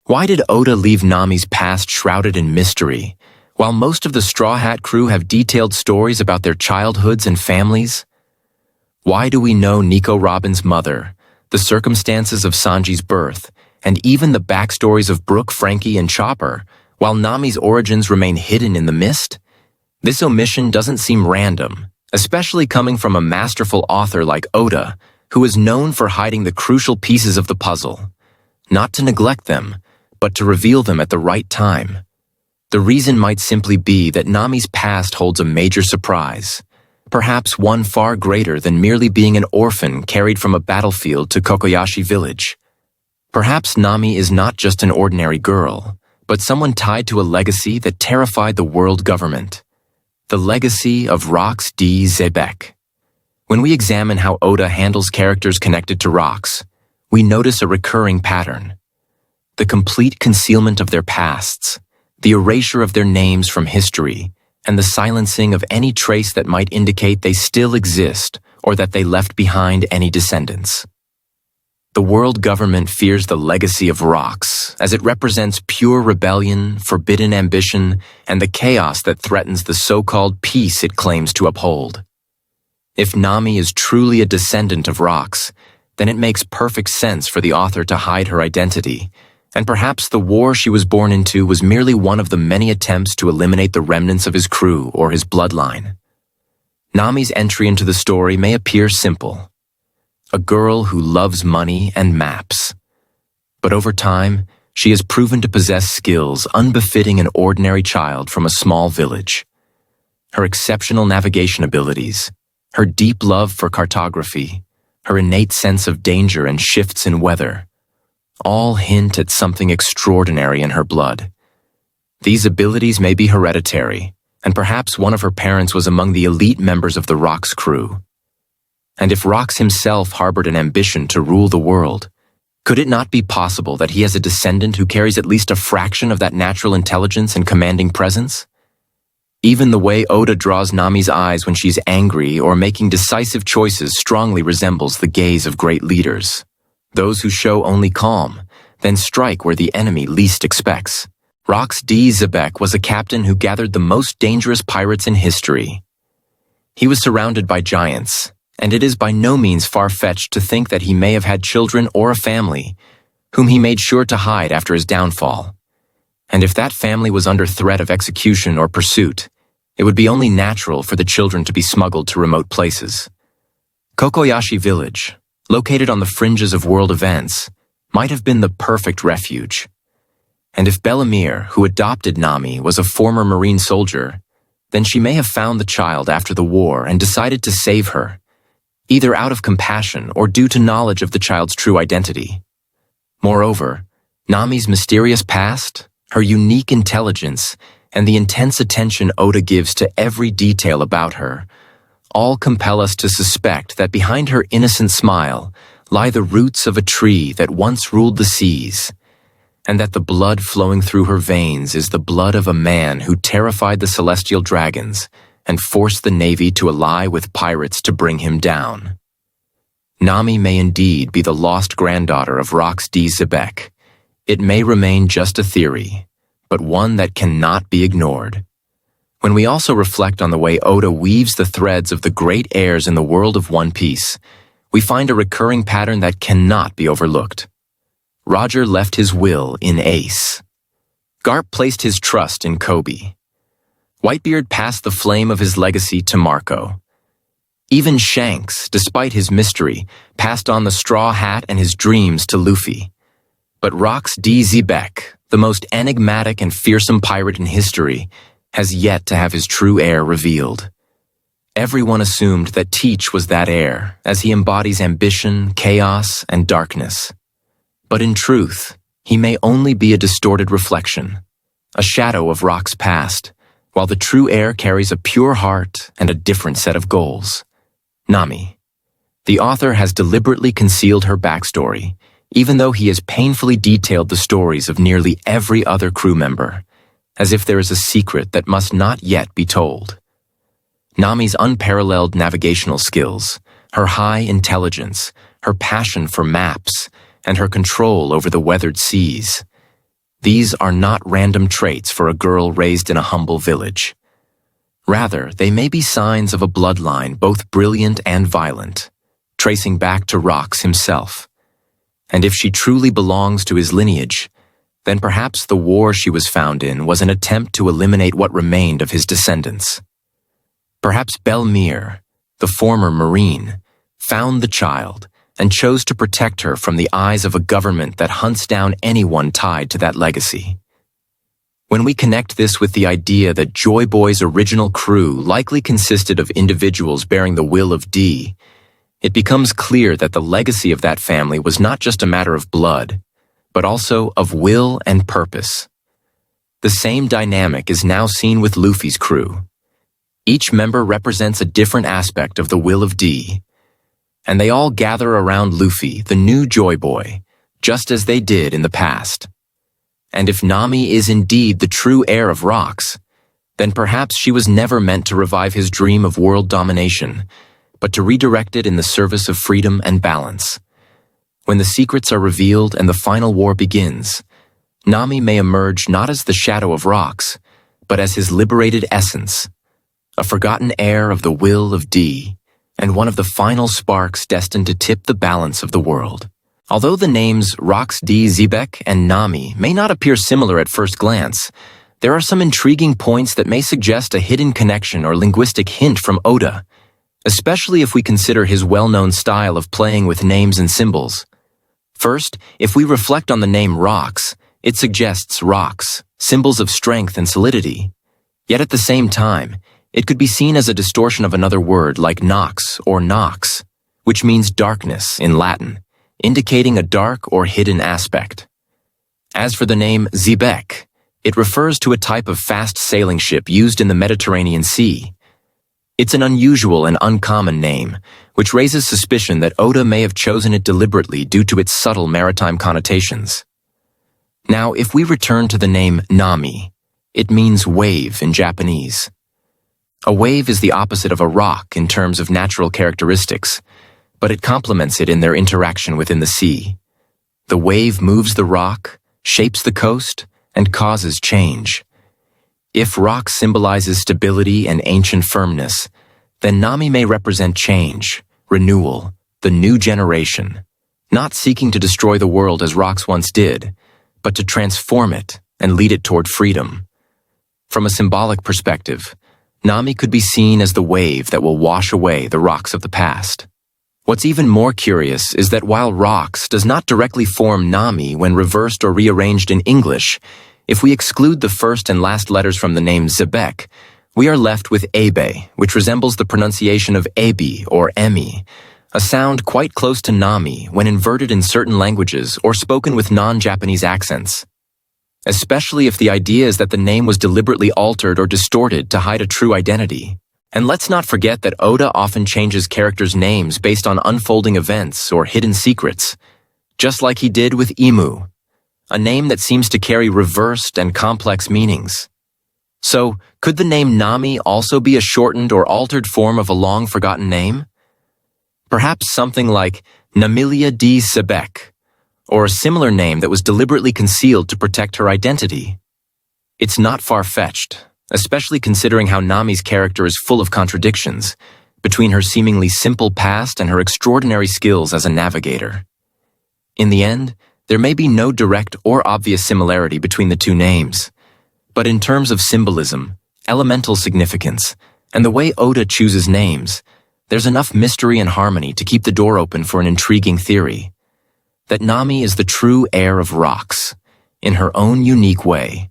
Why did Oda leave Nami's past shrouded in mystery, while most of the Straw Hat crew have detailed stories about their childhoods and families? Why do we know Nico Robin's mother, the circumstances of Sanji's birth, and even the backstories of Brook, Franky, and Chopper, while Nami's origins remain hidden in the mist? This omission doesn't seem random, especially coming from a masterful author like Oda, who is known for hiding the crucial pieces of the puzzle. Not to neglect them, but to reveal them at the right time. The reason might simply be that Nami's past holds a major surprise, perhaps one far greater than merely being an orphan carried from a battlefield to Cocoyashi Village. Perhaps Nami is not just an ordinary girl, but someone tied to a legacy that terrified the world government. The legacy of rocks d Xebec. When we examine how Oda handles characters connected to rocks, we notice a recurring pattern. The complete concealment of their pasts, the erasure of their names from history, and the silencing of any trace that might indicate they still exist or that they left behind any descendants. The world government fears the legacy of rocks, as it represents pure rebellion, forbidden ambition, and the chaos that threatens the so-called peace it claims to uphold. If Nami is truly a descendant of rocks, then it makes perfect sense for the author to hide her identity, and perhaps the war she was born into was merely one of the many attempts to eliminate the remnants of his crew or his bloodline. Nami's entry into the story may appear simple. A girl who loves money and maps. But over time, she has proven to possess skills unbefitting an ordinary child from a small village. Her exceptional navigation abilities, her deep love for cartography, her innate sense of danger and shifts in weather, all hint at something extraordinary in her blood. These abilities may be hereditary, and perhaps one of her parents was among the elite members of the Rock's crew. And if Rox himself harbored an ambition to rule the world, could it not be possible that he has a descendant who carries at least a fraction of that natural intelligence and commanding presence? Even the way Oda draws Nami's eyes when she's angry or making decisive choices strongly resembles the gaze of great leaders. Those who show only calm, then strike where the enemy least expects. Rox D. Xebec was a captain who gathered the most dangerous pirates in history. He was surrounded by giants, and it is by no means far-fetched to think that he may have had children or a family, whom he made sure to hide after his downfall. And if that family was under threat of execution or pursuit, it would be only natural for the children to be smuggled to remote places. Cocoyashi Village, located on the fringes of world events, might have been the perfect refuge. And if Bellamere, who adopted Nami, was a former Marine soldier, then she may have found the child after the war and decided to save her, either out of compassion or due to knowledge of the child's true identity. Moreover, Nami's mysterious past, her unique intelligence, and the intense attention Oda gives to every detail about her all compel us to suspect that behind her innocent smile lie the roots of a tree that once ruled the seas, and that the blood flowing through her veins is the blood of a man who terrified the celestial dragons and forced the navy to ally with pirates to bring him down. Nami may indeed be the lost granddaughter of Rox D. Xebec. It may remain just a theory, but one that cannot be ignored. When we also reflect on the way Oda weaves the threads of the great heirs in the world of One Piece, we find a recurring pattern that cannot be overlooked. Roger left his will in Ace. Garp placed his trust in Kobe. Whitebeard passed the flame of his legacy to Marco. Even Shanks, despite his mystery, passed on the straw hat and his dreams to Luffy. But Rox D. Xebec, the most enigmatic and fearsome pirate in history, has yet to have his true heir revealed. Everyone assumed that Teach was that heir, as he embodies ambition, chaos, and darkness. But in truth, he may only be a distorted reflection, a shadow of Rock's past, while the true heir carries a pure heart and a different set of goals. Nami. The author has deliberately concealed her backstory, even though he has painfully detailed the stories of nearly every other crew member, as if there is a secret that must not yet be told. Nami's unparalleled navigational skills, her high intelligence, her passion for maps, and her control over the weathered seas. these are not random traits for a girl raised in a humble village. Rather, they may be signs of a bloodline both brilliant and violent, tracing back to Rox himself. And if she truly belongs to his lineage, then perhaps the war she was found in was an attempt to eliminate what remained of his descendants. Perhaps Belmere, the former Marine, found the child and chose to protect her from the eyes of a government that hunts down anyone tied to that legacy. When we connect this with the idea that Joy Boy's original crew likely consisted of individuals bearing the will of D, it becomes clear that the legacy of that family was not just a matter of blood, but also of will and purpose. The same dynamic is now seen with Luffy's crew. Each member represents a different aspect of the will of D, and they all gather around Luffy, the new Joy Boy, just as they did in the past. And if Nami is indeed the true heir of Rox, then perhaps she was never meant to revive his dream of world domination, but to redirect it in the service of freedom and balance. When the secrets are revealed and the final war begins, Nami may emerge not as the shadow of Rox, but as his liberated essence, a forgotten heir of the will of D, and one of the final sparks destined to tip the balance of the world. Although the names Rox D. Xebec and Nami may not appear similar at first glance, there are some intriguing points that may suggest a hidden connection or linguistic hint from Oda, especially if we consider his well-known style of playing with names and symbols. First, if we reflect on the name Rox, it suggests rocks, symbols of strength and solidity. Yet at the same time, it could be seen as a distortion of another word like nox or nox, which means darkness in Latin, indicating a dark or hidden aspect. As for the name Xebec, it refers to a type of fast sailing ship used in the Mediterranean Sea. It's an unusual and uncommon name, which raises suspicion that Oda may have chosen it deliberately due to its subtle maritime connotations. Now, if we return to the name Nami, it means wave in Japanese. A wave is the opposite of a rock in terms of natural characteristics, but it complements it in their interaction within the sea. The wave moves the rock, shapes the coast, and causes change. If rock symbolizes stability and ancient firmness, then Nami may represent change, renewal, the new generation, not seeking to destroy the world as rocks once did, but to transform it and lead it toward freedom. From a symbolic perspective, Nami could be seen as the wave that will wash away the rocks of the past. What's even more curious is that while Rox does not directly form Nami when reversed or rearranged in English, if we exclude the first and last letters from the name Xebec, we are left with Ebe, which resembles the pronunciation of Ebi or Emi, a sound quite close to Nami when inverted in certain languages or spoken with non-Japanese accents. Especially if the idea is that the name was deliberately altered or distorted to hide a true identity. And let's not forget that Oda often changes characters' names based on unfolding events or hidden secrets, just like he did with Imu, a name that seems to carry reversed and complex meanings. So, could the name Nami also be a shortened or altered form of a long-forgotten name? Perhaps something like Namilia D. Xebec, or a similar name that was deliberately concealed to protect her identity. It's not far-fetched, especially considering how Nami's character is full of contradictions, between her seemingly simple past and her extraordinary skills as a navigator. In the end, there may be no direct or obvious similarity between the two names, but in terms of symbolism, elemental significance, and the way Oda chooses names, there's enough mystery and harmony to keep the door open for an intriguing theory, that Nami is the true heir of Rox, in her own unique way.